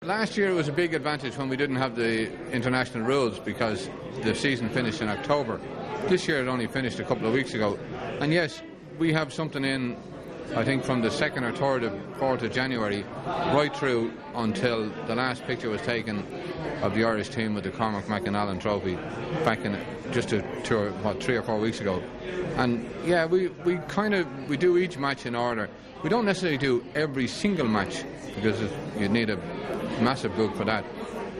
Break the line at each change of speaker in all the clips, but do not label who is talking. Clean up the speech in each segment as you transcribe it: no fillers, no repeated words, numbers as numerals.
Last year it was a big advantage when we didn't have the international rules because the season finished in October. This year it only finished a couple of weeks ago. And yes, we have something in, I think, from the 2nd or 3rd or 4th of January right through until the last picture was taken of the Irish team with the Cormac McAnallen trophy back in just 3 or 4 weeks ago. And yeah, we do each match in order. We don't necessarily do every single match because you'd need a massive book for that.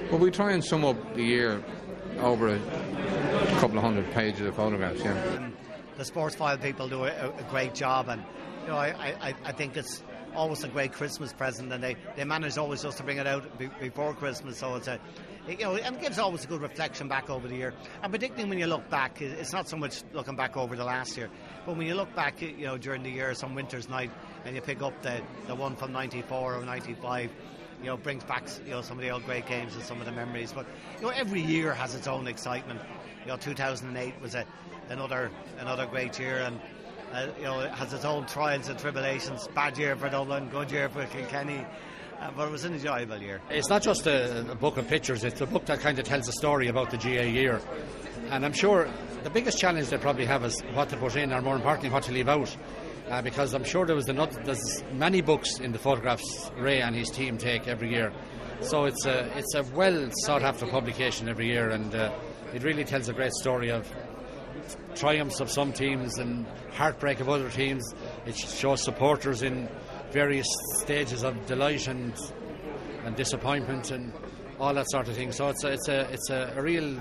But we try and sum up the year over a couple of 100 pages of photographs, yeah.
The Sportsfile people do a great job, and you know, I think it's always a great Christmas present, and they manage always just to bring it out before Christmas, so it's and it gives always a good reflection back over the year. And particularly when you look back, it's not so much looking back over the last year, but when you look back, during the year, some winter's night, and you pick up the one from 94 or 95, brings back some of the old great games and some of the memories. But every year has its own excitement. 2008 was another great year, and it has its own trials and tribulations. Bad year for Dublin, good year for Kilkenny, but it was an enjoyable year.
It's not just a book of pictures, it's a book that kind of tells a story about the GA year. And I'm sure the biggest challenge they probably have is what to put in, or more importantly what to leave out. Because I'm sure there's many books in the photographs Ray and his team take every year. So it's a well sought after publication every year, and it really tells a great story of triumphs of some teams and heartbreak of other teams. It shows supporters in various stages of delight and disappointment and all that sort of thing. So it's a real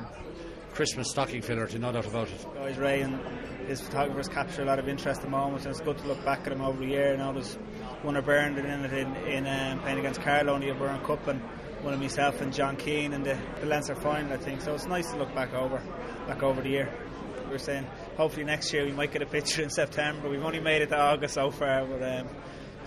Christmas stocking filler, to no doubt about it.
Guys, Ray and his photographers capture a lot of interesting moments, and it's good to look back at them over the year. There's one of Byrne in it in playing against Carlow in the Byrne Cup, and one of myself and John Keane in the Leinster final, I think. So it's nice to look back over the year. We were saying hopefully next year we might get a picture in September. We've only made it to August so far, but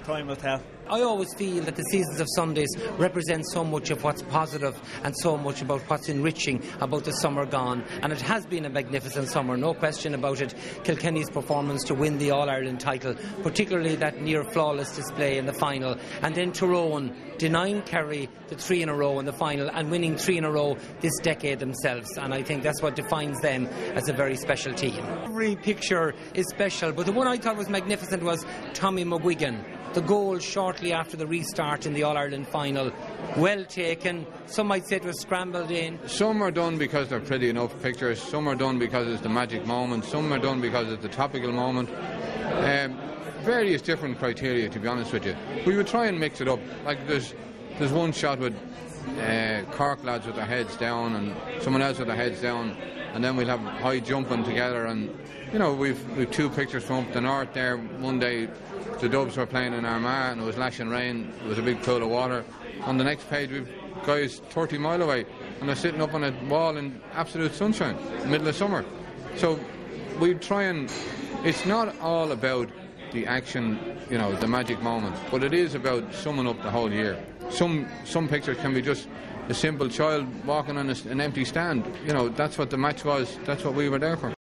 time will tell.
I always feel that the Seasons of Sundays represent so much of what's positive and so much about what's enriching about the summer gone. And it has been a magnificent summer, no question about it. Kilkenny's performance to win the All-Ireland title, particularly that near-flawless display in the final. And then Tyrone denying Kerry the 3 in a row in the final and winning 3 in a row this decade themselves. And I think that's what defines them as a very special team. Every picture is special, but the one I thought was magnificent was Tommy McGuigan. The goal shortly after the restart in the All-Ireland final. Well taken. Some might say it was scrambled in.
Some are done because they're pretty enough pictures. Some are done because it's the magic moment. Some are done because it's the topical moment. Various different criteria, to be honest with you. We would try and mix it up. Like there's one shot with Cork lads with their heads down and someone else with their heads down, and then we'll have high jumping together, and we've 2 pictures from up the north there. One day the Dubs were playing in Armagh and it was lashing rain, there was a big pool of water. On the next page we've guys 30 mile away and they're sitting up on a wall in absolute sunshine, middle of summer. So we try and, it's not all about the action, the magic moments, but it is about summing up the whole year. Some pictures can be just a simple child walking on an empty stand. That's what the match was, that's what we were there for.